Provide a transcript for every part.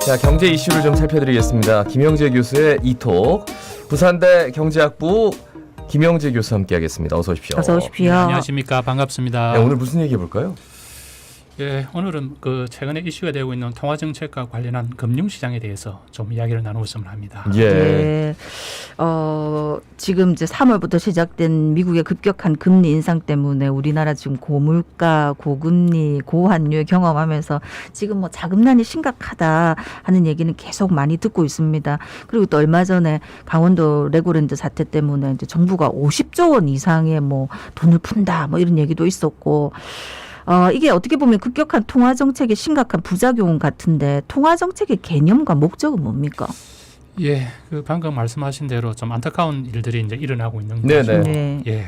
자, 경제 이슈를 좀 살펴드리겠습니다. 김영재 교수의 이톡. 부산대 경제학부 김영재 교수 함께하겠습니다. 어서 오십시오. 어서 오십시오. 네, 안녕하십니까. 반갑습니다. 네, 오늘 무슨 얘기 해볼까요? 예, 오늘은 그 최근에 이슈가 되고 있는 통화 정책과 관련한 금융 시장에 대해서 좀 이야기를 나누었으면 합니다. 예. 네. 지금 이제 3월부터 시작된 미국의 급격한 금리 인상 때문에 우리나라 지금 고물가, 고금리, 고환율 경험하면서 지금 뭐 자금난이 심각하다 하는 얘기는 계속 많이 듣고 있습니다. 그리고 또 얼마 전에 강원도 레고랜드 사태 때문에 이제 정부가 50조 원 이상의 뭐 돈을 푼다 뭐 이런 얘기도 있었고. 이게 어떻게 보면 급격한 통화 정책의 심각한 부작용 같은데 통화 정책의 개념과 목적은 뭡니까? 예, 그 방금 말씀하신 대로 좀 안타까운 일들이 이제 일어나고 있는 네네. 거죠. 네. 예.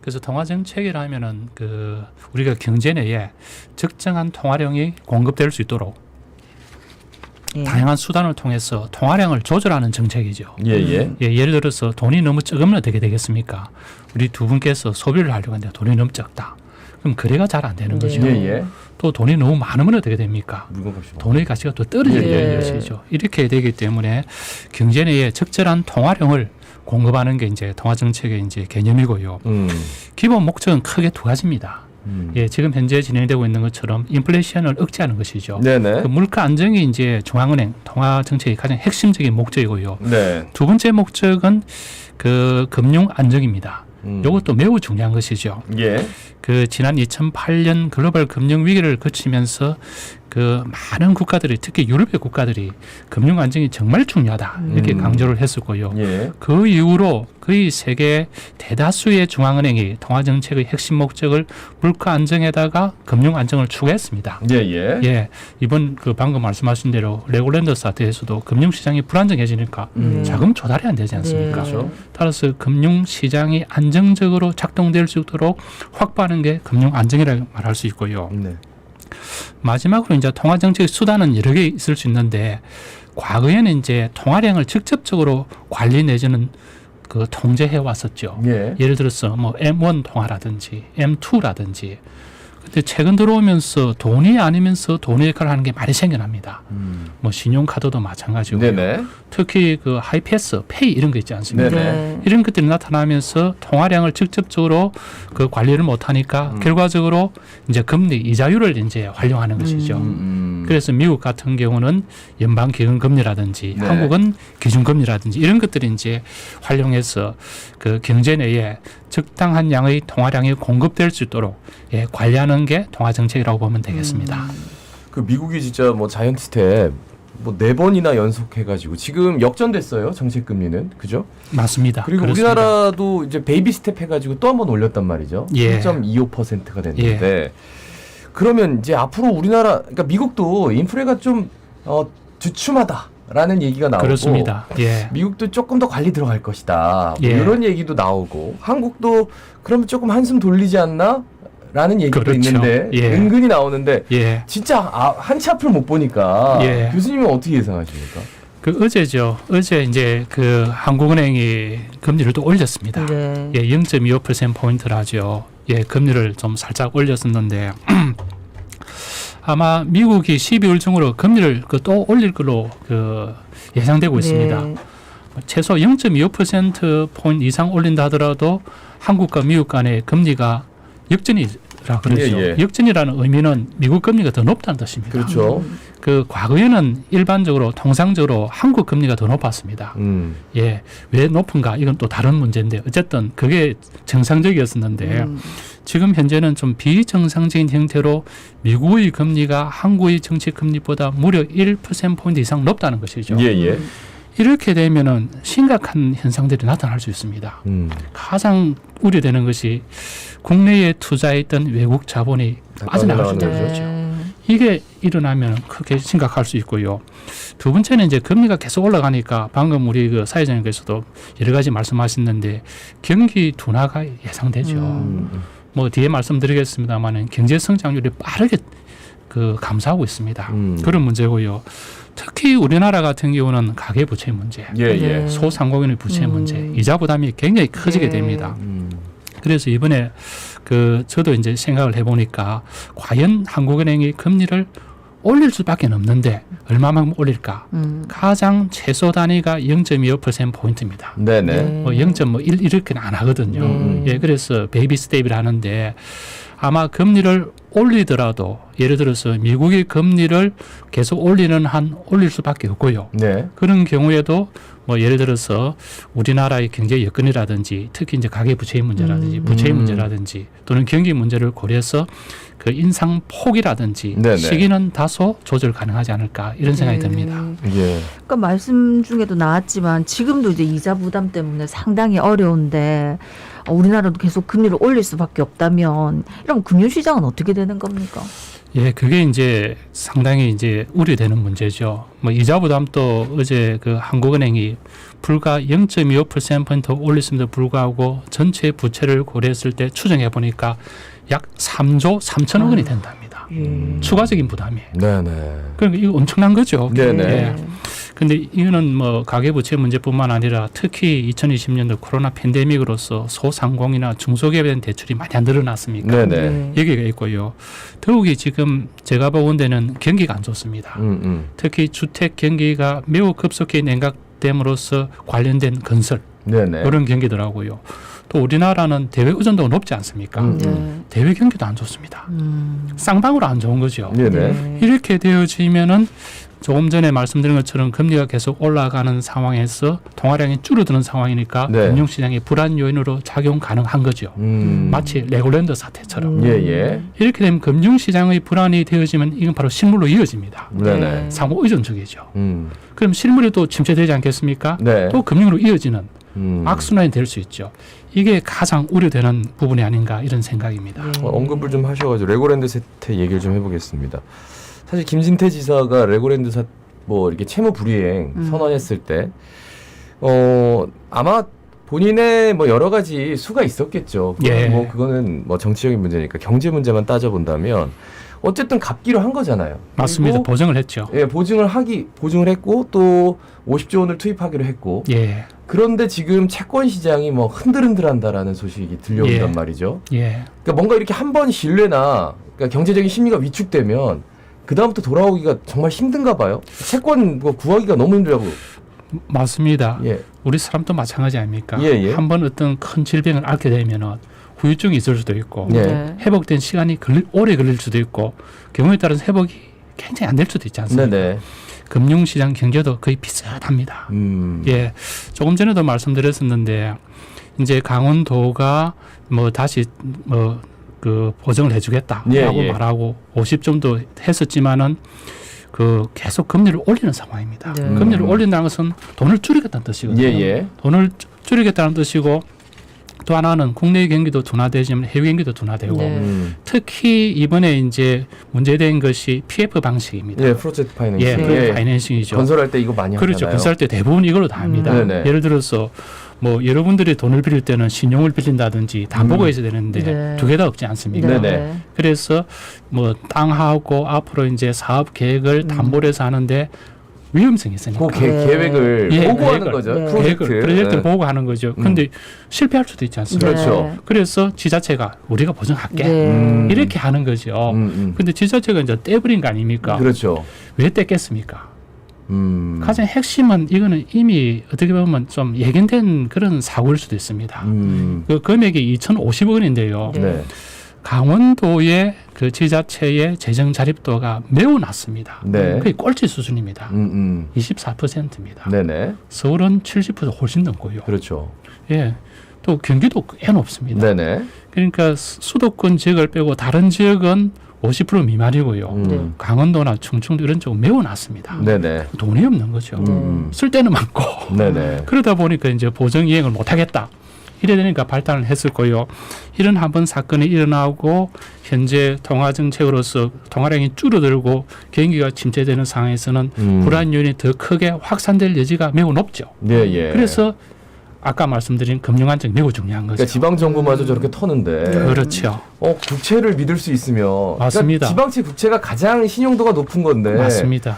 그래서 통화 정책이라면은 그 우리가 경제 내에 적정한 통화량이 공급될 수 있도록 예. 다양한 수단을 통해서 통화량을 조절하는 정책이죠. 예. 예, 예를 들어서 돈이 너무 적으면 어떻게 되겠습니까? 우리 두 분께서 소비를 하려고 하는데 돈이 너무 적다. 그럼 거래가 잘 안 되는 거죠. 예. 또 돈이 너무 많으면 어떻게 됩니까? 물건값이 돈의 가치가 또 떨어지게 예. 되는 것이죠. 이렇게 되기 때문에 경제 내에 적절한 통화량을 공급하는 게 이제 통화 정책의 이제 개념이고요. 기본 목적은 크게 두 가지입니다. 예, 지금 현재 진행되고 있는 것처럼 인플레이션을 억제하는 것이죠. 네네. 그 물가 안정이 이제 중앙은행 통화 정책의 가장 핵심적인 목적이고요. 네. 두 번째 목적은 그 금융 안정입니다. 이것도 매우 중요한 것이죠. 예. 그 지난 2008년 글로벌 금융 위기를 거치면서 그 많은 국가들이 특히 유럽의 국가들이 금융 안정이 정말 중요하다 이렇게 강조를 했었고요. 예. 그 이후로 거의 세계 대다수의 중앙은행이 통화 정책의 핵심 목적을 물가 안정에다가 금융 안정을 추구했습니다. 예. 예, 이번 그 방금 말씀하신 대로 레고랜드 사태에서도 금융 시장이 불안정해지니까 자금 조달이 안 되지 않습니까? 네. 그렇죠. 따라서 금융 시장이 안정적으로 작동될 수 있도록 확보하는 게 금융 안정이라고 말할 수 있고요. 네. 마지막으로 이제 통화 정책 수단은 여러 개 있을 수 있는데 과거에는 이제 통화량을 직접적으로 관리 내지는 그 통제해 왔었죠. 예. 예를 들어서 뭐 M1 통화라든지 M2라든지. 근데 최근 들어오면서 돈이 아니면서 돈의 역할을 하는 게 많이 생겨납니다. 뭐 신용카드도 마찬가지고요. 네네. 특히 그 하이패스, 페이 이런 거 있지 않습니까? 네네. 이런 것들이 나타나면서 통화량을 직접적으로 그 관리를 못하니까 결과적으로 이제 금리 이자율을 이제 활용하는 것이죠. 그래서 미국 같은 경우는 연방기금금리라든지 네. 한국은 기준금리라든지 이런 것들이 이제 활용해서 그 경제 내에 적당한 양의 통화량이 공급될 수 있도록 예, 관리하는 게 통화정책이라고 보면 되겠습니다. 그 미국이 진짜 뭐 자이언트 스텝 뭐 4번이나 연속해가지고 지금 역전됐어요. 정책 금리는. 그죠? 맞습니다. 그리고 그렇습니다. 우리나라도 이제 베이비 스텝 해가지고 또 한 번 올렸단 말이죠. 예. 3.25%가 됐는데 그러면 이제 앞으로 우리나라 그러니까 미국도 인플레가 좀 주춤하다라는 얘기가 나오고 그렇습니다. 예. 미국도 조금 더 관리 들어갈 것이다. 뭐 예. 이런 얘기도 나오고 한국도 그러면 조금 한숨 돌리지 않나? 라는 얘기도 그렇죠. 있는데 예. 은근히 나오는데 예. 진짜 한치 앞을 못 보니까 예. 교수님은 어떻게 예상하십니까? 그 어제죠. 어제 이제 그 한국은행이 금리를 또 올렸습니다. 네. 예, 0.25% 포인트를 하죠. 예, 금리를 좀 살짝 올렸었는데 아마 미국이 12월 중으로 금리를 또 올릴 걸로 그 예상되고 있습니다. 네. 최소 0.25% 포인트 이상 올린다 하더라도 한국과 미국 간의 금리가 역전이라 그러죠. 예. 역전이라는 의미는 미국 금리가 더 높다는 뜻입니다. 그렇죠. 그 과거에는 일반적으로 통상적으로 한국 금리가 더 높았습니다. 예, 왜 높은가? 이건 또 다른 문제인데 어쨌든 그게 정상적이었었는데 지금 현재는 좀 비정상적인 형태로 미국의 금리가 한국의 정책 금리보다 무려 1% 포인트 이상 높다는 것이죠. 예. 이렇게 되면은 심각한 현상들이 나타날 수 있습니다. 가장 우려되는 것이 국내에 투자했던 외국 자본이 빠져나갈 수 있다는 거죠. 거죠. 이게 일어나면 크게 심각할 수 있고요. 두 번째는 이제 금리가 계속 올라가니까 방금 우리 그 사회자님께서도 여러 가지 말씀하셨는데 경기 둔화가 예상되죠. 뭐 뒤에 말씀드리겠습니다만은 경제 성장률이 빠르게 그 감소하고 있습니다. 그런 문제고요. 특히 우리나라 같은 경우는 가계 부채 문제, 예. 소상공인의 부채 문제, 이자 부담이 굉장히 커지게 됩니다. 그래서 이번에 그 저도 이제 생각을 해보니까 과연 한국은행이 금리를 올릴 수밖에 없는데 얼마만큼 올릴까? 가장 최소 단위가 0.25%포인트입니다. 네네. 뭐 0.1 이렇게는 안 하거든요. 예, 그래서 베이비 스텝이라 하는데 아마 금리를 올리더라도 예를 들어서 미국이 금리를 계속 올리는 한 올릴 수밖에 없고요. 네. 그런 경우에도 뭐 예를 들어서 우리나라의 경제 여건이라든지 특히 이제 가계 부채의 문제라든지 부채의 문제라든지 또는 경기 문제를 고려해서 그 인상 폭이라든지 네네. 시기는 다소 조절 가능하지 않을까 이런 생각이 듭니다. 예. 그러니까 말씀 중에도 나왔지만 지금도 이제 이자 부담 때문에 상당히 어려운데 우리나라도 계속 금리를 올릴 수밖에 없다면 이런 금융시장은 어떻게 되는 겁니까? 예, 그게 이제 상당히 이제 우려되는 문제죠. 뭐 이자 부담도 어제 그 한국은행이 불과 0.25%포인트 올렸음에도 불구하고 전체 부채를 고려했을 때 추정해 보니까 약 3조 3천억 원이 된답니다. 추가적인 부담이. 네네. 그러니까 이거 엄청난 거죠. 네네. 예. 근데 이거는 뭐 가계부채 문제뿐만 아니라 특히 2020년도 코로나 팬데믹으로서 소상공인이나 중소기업에 대한 대출이 많이 안 늘어났습니까? 네네. 여기가 있고요. 더욱이 지금 제가 보는 데는 경기가 안 좋습니다. 특히 주택 경기가 매우 급속히 냉각됨으로써 관련된 건설 네네. 이런 경기더라고요. 또 우리나라는 대외 의존도가 높지 않습니까? 대외 경기도 안 좋습니다. 쌍방으로 안 좋은 거죠. 네네. 이렇게 되어지면은 조금 전에 말씀드린 것처럼 금리가 계속 올라가는 상황에서 통화량이 줄어드는 상황이니까 네. 금융시장의 불안 요인으로 작용 가능한 거죠. 마치 레고랜드 사태처럼. 예예. 이렇게 되면 금융시장의 불안이 되어지면 이건 바로 실물로 이어집니다. 네네. 상호 의존적이죠. 음. 그럼 실물이 또 침체되지 않겠습니까? 네. 또 금융으로 이어지는 악순환. 악순환이 될 수 있죠. 이게 가장 우려되는 부분이 아닌가 이런 생각입니다. 언급을 좀 하셔가지고 레고랜드 사태 얘기를 좀 해보겠습니다. 사실 김진태 지사가 레고랜드 뭐 이렇게 채무 불이행 선언했을 때 아마 본인의 뭐 여러 가지 수가 있었겠죠. 예. 뭐 그거는 뭐 정치적인 문제니까 경제 문제만 따져본다면 어쨌든 갚기로 한 거잖아요. 맞습니다. 그리고 보증을 했죠. 예, 보증을 했고 또 50조 원을 투입하기로 했고. 예. 그런데 지금 채권 시장이 뭐 흔들흔들한다라는 소식이 들려온단 예. 말이죠. 예. 그러니까 뭔가 이렇게 한 번 신뢰나 그러니까 경제적인 심리가 위축되면 그 다음부터 돌아오기가 정말 힘든가 봐요. 채권 뭐 구하기가 너무 힘들다고. 맞습니다. 예. 우리 사람도 마찬가지 아닙니까? 예, 예. 한번 어떤 큰 질병을 앓게 되면은 후유증이 있을 수도 있고 예. 회복된 시간이 오래 걸릴 수도 있고 경우에 따라서 회복이 굉장히 안 될 수도 있지 않습니까? 네네. 금융시장 경제도 거의 비슷합니다. 예, 조금 전에도 말씀드렸었는데 이제 강원도가 뭐 다시 뭐 그 보증을 해주겠다라고 예, 예. 말하고 50 정도 했었지만은 그 계속 금리를 올리는 상황입니다. 네. 금리를 올린다는 것은 돈을 줄이겠다는 뜻이거든요. 예예. 돈을 줄이겠다는 뜻이고 또 하나는 국내 경기도 둔화되지만 해외 경기도 둔화되고 네. 특히 이번에 이제 문제된 것이 PF 방식입니다. 예, 프로젝트 파이낸싱. 예, 그 파이낸싱이죠. 건설할 때 이거 많이 그렇죠. 하잖아요. 건설할 때 대부분 이걸로 다 합니다. 네네. 예를 들어서 뭐 여러분들이 돈을 빌릴 때는 신용을 빌린다든지 담보가 있어야 되는데 네. 두 개 다 없지 않습니까? 네네. 그래서 뭐 땅하고 앞으로 이제 사업 계획을 담보를 해서 하는데 위험성이 있으니까. 그 계획을 예, 보고하는 계획을. 거죠. 네. 프로젝트를 네. 보고하는 거죠. 근데 실패할 수도 있지 않습니까? 그렇죠. 그래서 지자체가 우리가 보증할게. 네. 이렇게 하는 거죠. 근데 지자체가 이제 떼버린 거 아닙니까? 그렇죠. 왜 떼겠습니까? 가장 핵심은 이거는 이미 어떻게 보면 좀 예견된 그런 사고일 수도 있습니다. 그 금액이 2,050억 원인데요. 네. 강원도의 그 지자체의 재정 자립도가 매우 낮습니다. 네. 거의 꼴찌 수준입니다. 24%입니다. 네네. 서울은 70% 훨씬 넘고요. 그렇죠. 예. 또 경기도 꽤 높습니다. 네네. 그러니까 수도권 지역을 빼고 다른 지역은 50% 미만이고요. 네. 강원도나 충청도 이런 쪽은 매우 낮습니다. 네네. 돈이 없는 거죠. 쓸 때는 많고. 네네. 그러다 보니까 이제 보정 이행을 못 하겠다. 이래 되니까 발단을 했을 거요. 이런 한번 사건이 일어나고 현재 통화 정책으로서 통화량이 줄어들고 경기가 침체되는 상황에서는 불안 요인이 더 크게 확산될 여지가 매우 높죠. 예, 예. 그래서 아까 말씀드린 금융 안정이 매우 중요한 거죠. 그러니까 지방 정부마저 저렇게 터는데. 그렇죠. 국채를 믿을 수 있으면. 맞습니다. 그러니까 지방채 국채가 가장 신용도가 높은 건데. 맞습니다.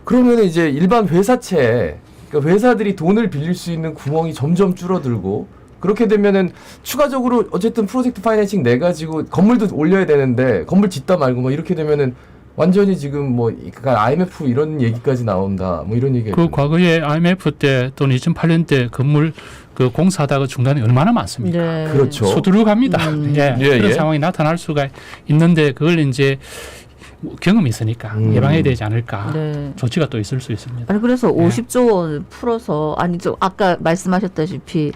그러면 이제 일반 회사채, 그러니까 회사들이 돈을 빌릴 수 있는 구멍이 점점 줄어들고. 그렇게 되면은 추가적으로 어쨌든 프로젝트 파이낸싱 내 가지고 건물도 올려야 되는데 건물 짓다 말고 뭐 이렇게 되면은 완전히 지금 뭐 그러니까 IMF 이런 얘기까지 나온다. 뭐 이런 얘기가 그 있던데. 과거에 IMF 때 또는 2008년 때 건물 그 공사하다가 중단이 얼마나 많습니까? 네. 그렇죠. 수두룩합니다. 예, 예, 그런 예. 상황이 나타날 수가 있는데 그걸 이제 경험이 있으니까 예방해야 되지 않을까. 네. 조치가 또 있을 수 있습니다. 아니 그래서 예. 50조 원을 풀어서 아니 저 아까 말씀하셨다시피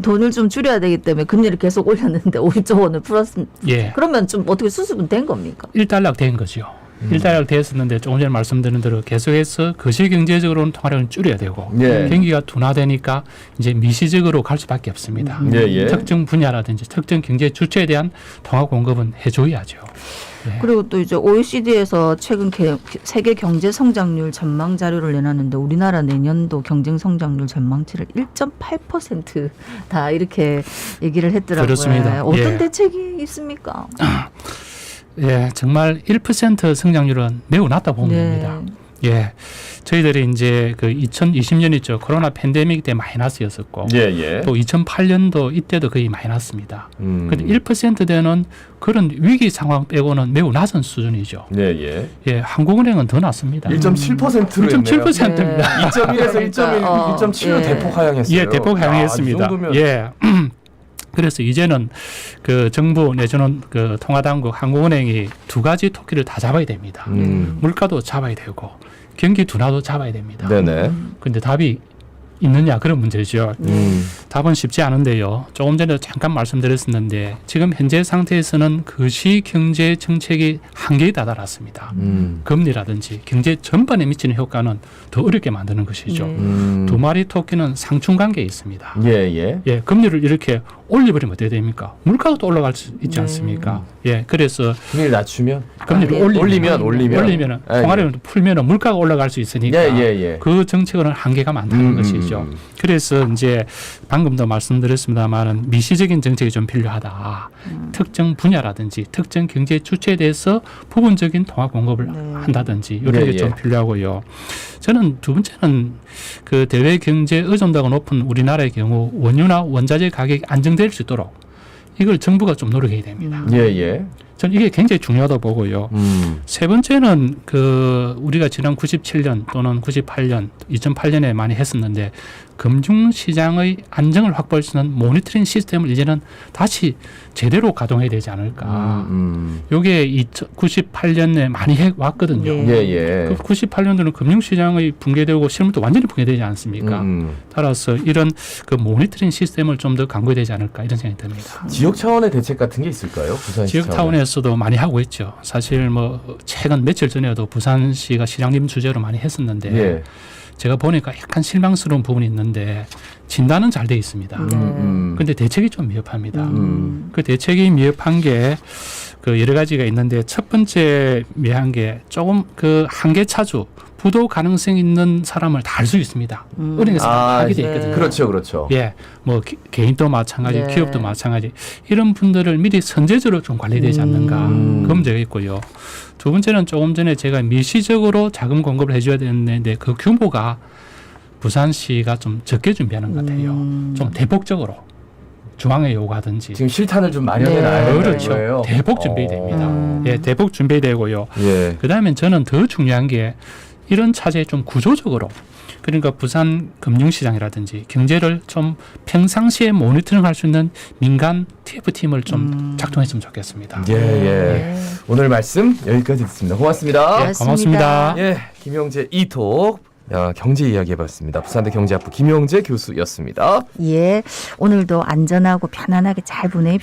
돈을 좀 줄여야 되기 때문에 금리를 계속 올렸는데 50조 원을 풀었습니다. 예. 그러면 좀 어떻게 수습은 된 겁니까? 일단락 된 거죠. 일단락 됐었는데 조금 전에 말씀드린 대로 계속해서 거시경제적으로는 통화량을 줄여야 되고 예. 경기가 둔화되니까 이제 미시적으로 갈 수밖에 없습니다. 예, 예. 특정 분야라든지 특정 경제 주체에 대한 통화 공급은 해줘야죠. 예. 그리고 또 이제 OECD에서 최근 세계 경제 성장률 전망 자료를 내놨는데 우리나라 내년도 경쟁 성장률 전망치를 1.8%다 이렇게 얘기를 했더라고요. 그렇습니다. 어떤 예. 대책이 있습니까? 예, 정말 1% 성장률은 매우 낮다 보면 됩니다. 예, 저희들이 이제 그 2020년 있죠. 코로나 팬데믹 때 마이너스였었고, 예, 예. 또 2008년도 이때도 거의 마이너스입니다. 음. 근데 1%대는 그런 위기 상황 빼고는 매우 낮은 수준이죠. 예, 예. 예, 한국은행은 더 낮습니다. 1.7%로 1.7%입니다. 2.1에서 1.1, 2.7로 예. 대폭 하향했어요. 예, 대폭 하향했습니다. 이 정도면 예. 그래서 이제는 그 정부 내지는 그 통화당국 한국은행이 두 가지 토끼를 다 잡아야 됩니다. 물가도 잡아야 되고 경기 둔화도 잡아야 됩니다. 네네. 근데 답이 있느냐 그런 문제죠. 답은 쉽지 않은데요. 조금 전에 잠깐 말씀드렸었는데 지금 현재 상태에서는 거시 경제 정책이 한계에 다다랐습니다. 금리라든지 경제 전반에 미치는 효과는 더 어렵게 만드는 것이죠. 두 마리 토끼는 상충관계에 있습니다. 예, 예. 예, 금리를 이렇게 올려버리면 어떻게 됩니까? 물가도 또 올라갈 수 있지 않습니까? 예, 그래서 금리를 낮추면 금리를 예. 올리면 예, 통화를 풀면은 물가가 올라갈 수 있으니까 예, 예, 예. 그 정책은 한계가 많다는 것이죠. 그래서 이제 방금도 말씀드렸습니다만은 미시적인 정책이 좀 필요하다. 특정 분야라든지 특정 경제 주체에 대해서 부분적인 통화 공급을 한다든지 이런 예, 게 좀 예. 필요하고요. 저는 두 번째는 그 대외 경제 의존도가 높은 우리나라의 경우 원유나 원자재 가격이 안정될 수 있도록 이걸 정부가 좀 노력해야 됩니다. 예, 예. 저는 이게 굉장히 중요하다고 보고요. 세 번째는 그 우리가 지난 97년 또는 98년, 2008년에 많이 했었는데 금융시장의 안정을 확보할 수 있는 모니터링 시스템을 이제는 다시 제대로 가동해야 되지 않을까. 요게 98년에 많이 해왔거든요. 예. 예, 예. 그 98년도는 금융시장의 붕괴되고 실물도 완전히 붕괴되지 않습니까? 따라서 이런 그 모니터링 시스템을 좀 더 강구해야 되지 않을까 이런 생각이 듭니다. 지역 차원의 대책 같은 게 있을까요? 부산시 지역 타운에서도 많이 하고 있죠. 사실 뭐 최근 며칠 전에도 부산시가 시장님 주재로 많이 했었는데 예. 제가 보니까 약간 실망스러운 부분이 있는데 진단은 잘 돼 있습니다. 근데 대책이 좀 미흡합니다. 그 대책이 미흡한 게 그 여러 가지가 있는데 첫 번째 미흡한 게 조금 그 한계 차주 부도 가능성 있는 사람을 다 알 수 있습니다. 은행에서 하게 돼 있거든요. 그렇죠, 그렇죠. 예, 뭐 개인도 마찬가지, 네. 기업도 마찬가지. 이런 분들을 미리 선제적으로 좀 관리되지 않는가 그 문제가 있고요. 두 번째는 조금 전에 제가 미시적으로 자금 공급을 해줘야 되는데 그 규모가 부산시가 좀 적게 준비하는 것 같아요. 좀 대폭적으로 중앙에 요구하든지. 지금 실탄을 좀 마련해 네. 놔야 되는 그렇죠. 거예요. 대폭 준비됩니다. 예, 대폭 준비되고요. 예. 그다음에 저는 더 중요한 게 이런 차제에 좀 구조적으로 그러니까 부산 금융시장이라든지 경제를 좀 평상시에 모니터링할 수 있는 민간 TF팀을 좀 작동했으면 좋겠습니다. 예, 예. 오늘 말씀 여기까지 듣습니다. 고맙습니다. 예, 고맙습니다. 예, 김영재 이톡 경제 이야기 해봤습니다. 부산대 경제학부 김영재 교수였습니다. 예, 오늘도 안전하고 편안하게 잘 보내십시오.